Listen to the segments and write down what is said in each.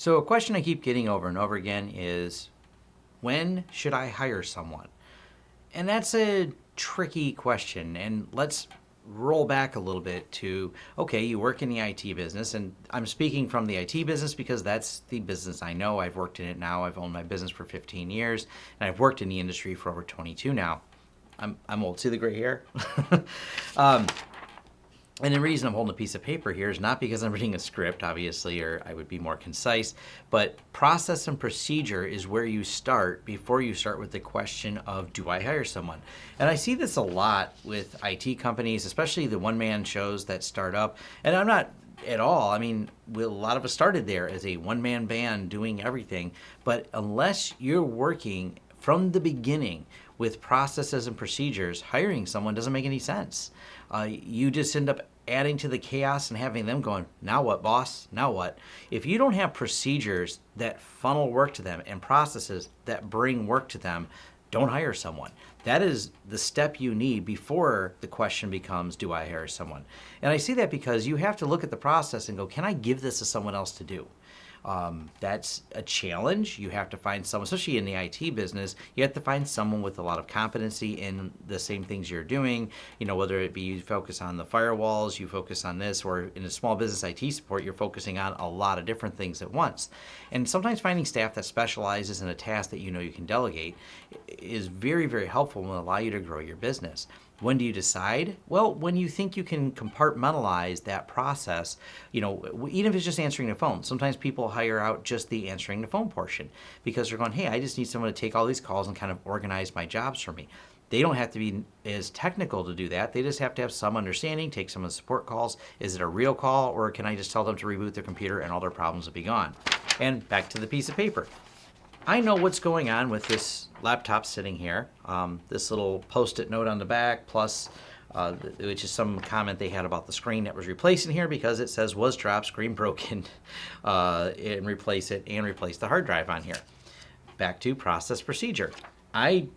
So, a question I keep getting over and over again is, when should I hire someone? And that's a tricky question. And let's roll back a little bit to, okay, you work in the IT business, and I'm speaking from the IT business because that's the business I know. I've worked in it now. I've owned my business for 15 years, and I've worked in the industry for over 22 now. I'm old. See the gray hair? And the reason I'm holding a piece of paper here is not because I'm reading a script, obviously, or I would be more concise, but process and procedure is where you start before you start with the question of, do I hire someone? And I see this a lot with IT companies, especially the one-man shows that start up. And I'm not at all. I mean, a lot of us started there as a one-man band doing everything. But unless you're working from the beginning with processes and procedures, hiring someone doesn't make any sense. You just end up adding to the chaos and having them going, now what, boss? Now what? If you don't have procedures that funnel work to them and processes that bring work to them, don't hire someone. That is the step you need before the question becomes, do I hire someone? And I see that because you have to look at the process and go, can I give this to someone else to do? That's a challenge. You have to find someone, especially in the IT business, you have to find someone with a lot of competency in the same things you're doing. You know, whether it be you focus on the firewalls, you focus on this, or in a small business IT support, you're focusing on a lot of different things at once. And sometimes finding staff that specializes in a task that you know you can delegate is very, very helpful and will allow you to grow your business. When do you decide? Well, when you think you can compartmentalize that process, you know, even if it's just answering the phone. Sometimes people hire out just the answering the phone portion because they're going, hey, I just need someone to take all these calls and kind of organize my jobs for me. They don't have to be as technical to do that. They just have to have some understanding, take some of the support calls. Is it a real call, or can I just tell them to reboot their computer and all their problems will be gone? And back to the piece of paper. I know what's going on with this laptop sitting here. This little Post-it note on the back, plus which is some comment they had about the screen that was replacing here because it says was dropped, screen broken, and replace the hard drive on here. Back to process procedure. I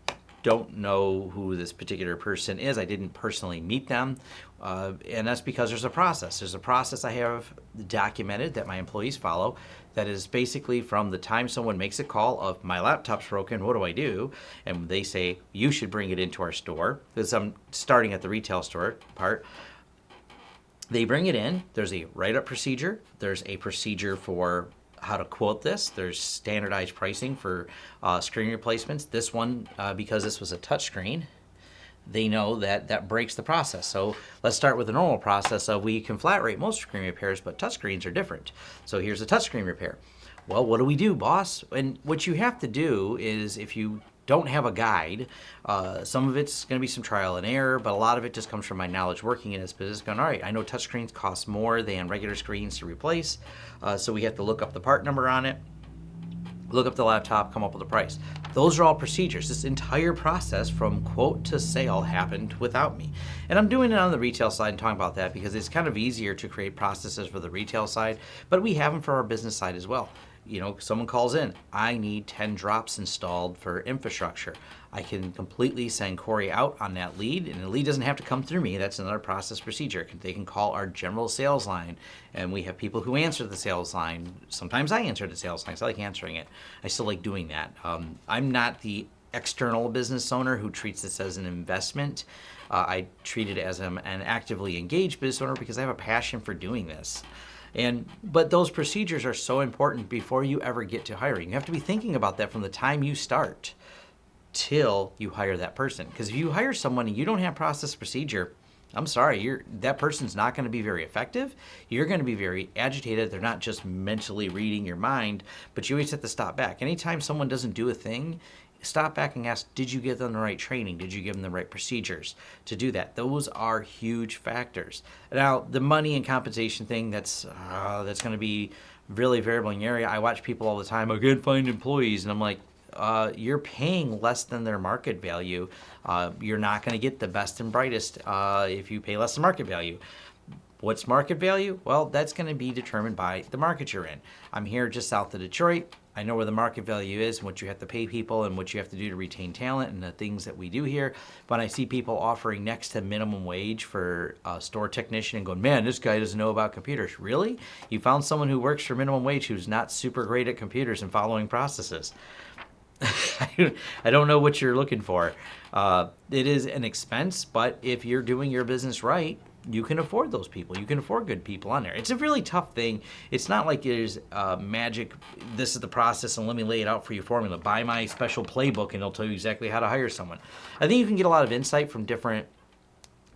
don't know who this particular person is. I didn't personally meet them. And that's because there's a process. There's a process I have documented that my employees follow that is basically from the time someone makes a call of my laptop's broken, what do I do? And they say, you should bring it into our store. Because I'm starting at the retail store part. They bring it in. There's a write-up procedure. There's a procedure for how to quote this. There's standardized pricing for screen replacements. This one, because this was a touch screen, they know that breaks the process. So let's start with the normal process of we can flat rate most screen repairs, but touch screens are different. So here's a touch screen repair. Well, what do we do, boss? And what you have to do is, if you don't have a guide, some of it's going to be some trial and error, but a lot of it just comes from my knowledge working in this business going, all right, I know touchscreens cost more than regular screens to replace, so we have to look up the part number on it, look up the laptop, come up with a price. Those are all procedures. This entire process from quote to sale happened without me. And I'm doing it on the retail side and talking about that because it's kind of easier to create processes for the retail side, but we have them for our business side as well. You know, someone calls in, I need 10 drops installed for infrastructure. I can completely send Corey out on that lead, and the lead doesn't have to come through me. That's another process procedure. They can call our general sales line, and we have people who answer the sales line. Sometimes I answer the sales line, so I like answering it. I still like doing that. I'm not the external business owner who treats this as an investment. I treat it as an actively engaged business owner because I have a passion for doing this. But those procedures are so important before you ever get to hiring. You have to be thinking about that from the time you start till you hire that person. Because if you hire someone and you don't have process procedure, I'm sorry, that person's not going to be very effective. You're going to be very agitated. They're not just mentally reading your mind, but you always have to stop back. Anytime someone doesn't do a thing, stop back and ask, did you give them the right training? Did you give them the right procedures to do that? Those are huge factors. Now, the money and compensation thing, that's going to be really variable in your area. I watch people all the time, I can't find employees. And I'm like, you're paying less than their market value. You're not going to get the best and brightest if you pay less than market value. What's market value? Well, that's going to be determined by the market you're in. I'm here just south of Detroit. I know where the market value is and what you have to pay people and what you have to do to retain talent and the things that we do here. But I see people offering next to minimum wage for a store technician and going, man, this guy doesn't know about computers. Really? You found someone who works for minimum wage who's not super great at computers and following processes. I don't know what you're looking for. It is an expense, but if you're doing your business right, you can afford those people. You can afford good people on there. It's a really tough thing. It's not like there's magic, this is the process and let me lay it out for you formula. Buy my special playbook and it'll tell you exactly how to hire someone. I think you can get a lot of insight from different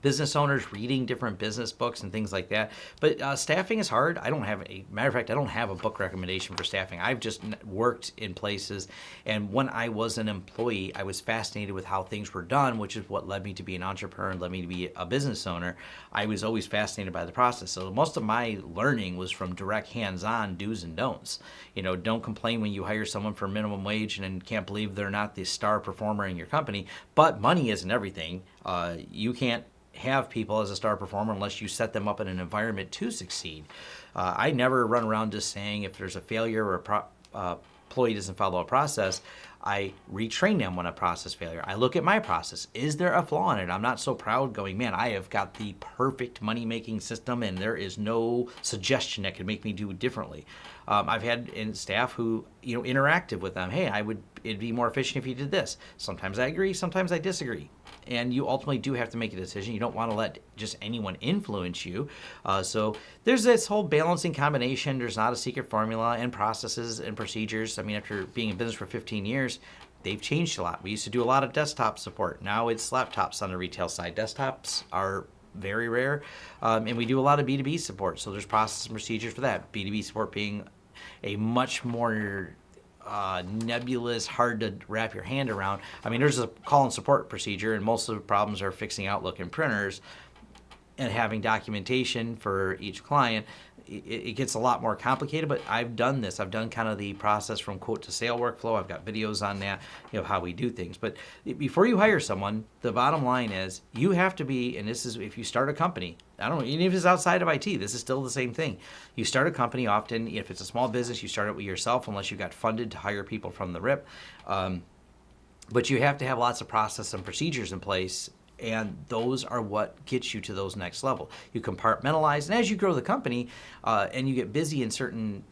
business owners reading different business books and things like that. But staffing is hard. I don't have matter of fact, I don't have a book recommendation for staffing. I've just worked in places, and when I was an employee, I was fascinated with how things were done, which is what led me to be an entrepreneur and led me to be a business owner. I was always fascinated by the process. So most of my learning was from direct hands-on do's and don'ts. Don't complain when you hire someone for minimum wage and can't believe they're not the star performer in your company. But money isn't everything. You can't have people as a star performer unless you set them up in an environment to succeed. I never run around just saying if there's a failure or employee doesn't follow a process, I retrain them when a process failure. I look at my process. Is there a flaw in it? I'm not so proud going, man, I have got the perfect money-making system and there is no suggestion that could make me do it differently. I've had staff who, interactive with them. Hey, it'd be more efficient if you did this. Sometimes I agree, sometimes I disagree. And you ultimately do have to make a decision. You don't want to let just anyone influence you. So there's this whole balancing combination. There's not a secret formula, and processes and procedures. I mean, after being in business for 15 years, they've changed a lot. We used to do a lot of desktop support. Now it's laptops on the retail side. Desktops are very rare. And we do a lot of B2B support. So there's process and procedures for that. B2B support being a much more nebulous, hard to wrap your hand around. I mean, there's a call and support procedure, and most of the problems are fixing Outlook and printers and having documentation for each client. It gets a lot more complicated, but I've done this. I've done kind of the process from quote to sale workflow. I've got videos on that, how we do things. But before you hire someone, the bottom line is you have to be, and this is if you start a company, I don't know, even if it's outside of IT, this is still the same thing. You start a company often, if it's a small business, you start it with yourself unless you got funded to hire people from the RIP. But you have to have lots of process and procedures in place. And those are what gets you to those next level. You compartmentalize, and as you grow the company and you get busy in certain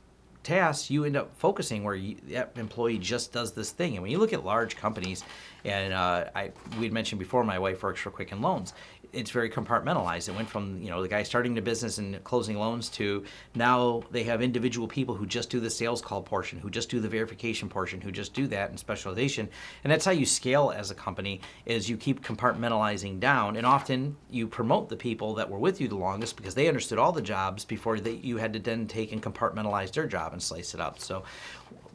tasks, you end up focusing where that employee just does this thing. And when you look at large companies, and we'd mentioned before, my wife works for Quicken Loans. It's very compartmentalized. It went from the guy starting the business and closing loans to now they have individual people who just do the sales call portion, who just do the verification portion, who just do that in specialization. And that's how you scale as a company, is you keep compartmentalizing down, and often you promote the people that were with you the longest because they understood all the jobs before you had to then take and compartmentalize their job and slice it up. So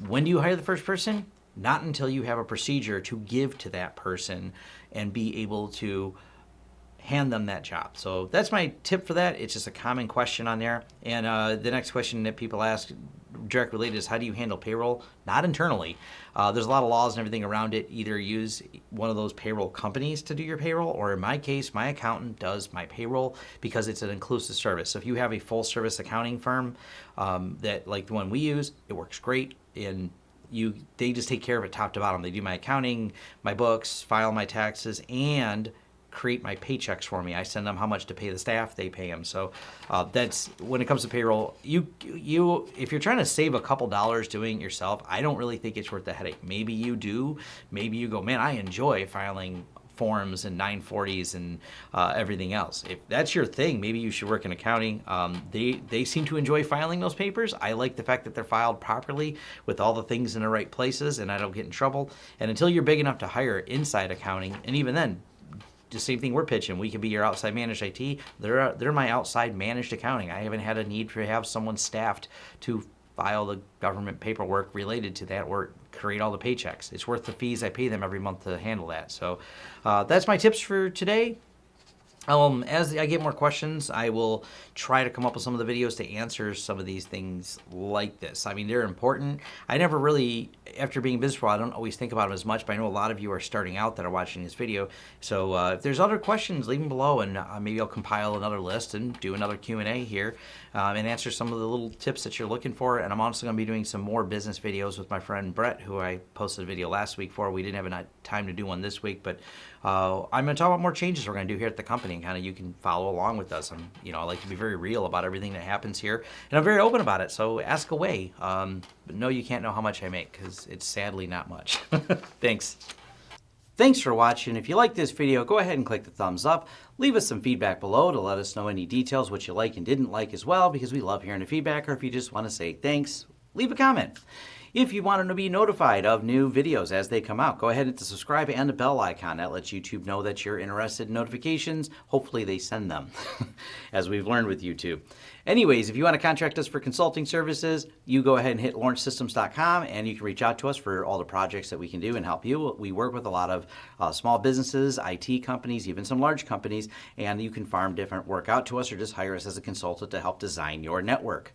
when do you hire the first person? Not until you have a procedure to give to that person and be able to hand them that job. So that's my tip for that. It's just a common question on there. And the next question that people ask direct related is, how do you handle payroll? Not internally. There's a lot of laws and everything around it. Either use one of those payroll companies to do your payroll, or in my case, my accountant does my payroll because it's an inclusive service. So if you have a full service accounting firm that like the one we use, it works great. And they just take care of it top to bottom. They do my accounting, my books, file my taxes, and create my paychecks for me. I send them how much to pay the staff, they pay them. So that's when it comes to payroll. You if you're trying to save a couple dollars doing it yourself, I don't really think it's worth the headache. Maybe you do. Maybe you go, man, I enjoy filing forms and 940s and everything else. If that's your thing, maybe you should work in accounting. They seem to enjoy filing those papers. I like the fact that they're filed properly with all the things in the right places and I don't get in trouble. And until you're big enough to hire inside accounting, and even then, the same thing we're pitching. We can be your outside managed IT. They're my outside managed accounting. I haven't had a need to have someone staffed to file the government paperwork related to that or create all the paychecks. It's worth the fees I pay them every month to handle that. So that's my tips for today. As I get more questions, I will try to come up with some of the videos to answer some of these things like this. I mean, they're important. I never really, after being in business for a while, I don't always think about them as much, but I know a lot of you are starting out that are watching this video. So if there's other questions, leave them below, and maybe I'll compile another list and do another Q&A here and answer some of the little tips that you're looking for. And I'm also going to be doing some more business videos with my friend Brett, who I posted a video last week for. We didn't have enough time to do one this week, but I'm going to talk about more changes we're going to do here at the company, and kind of you can follow along with us. I like to be very real about everything that happens here, and I'm very open about it. So ask away. But no, you can't know how much I make, because it's sadly not much. Thanks. Thanks for watching. If you like this video, go ahead and click the thumbs up. Leave us some feedback below to let us know any details, what you like and didn't like as well, because we love hearing the feedback. Or if you just want to say thanks, leave a comment. If you want to be notified of new videos as they come out, go ahead and hit the subscribe and the bell icon. That lets YouTube know that you're interested in notifications. Hopefully they send them, as we've learned with YouTube. Anyways, if you want to contract us for consulting services, you go ahead and hit lawrencesystems.com, and you can reach out to us for all the projects that we can do and help you. We work with a lot of small businesses, IT companies, even some large companies, and you can farm different work out to us or just hire us as a consultant to help design your network.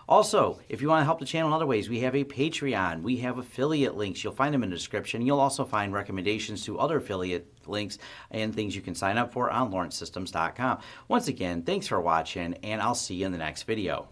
Also, if you want to help the channel in other ways, we have a Patreon. We have affiliate links. You'll find them in the description. You'll also find recommendations to other affiliate links and things you can sign up for on lawrencesystems.com. Once again, thanks for watching, and I'll see you in the next video.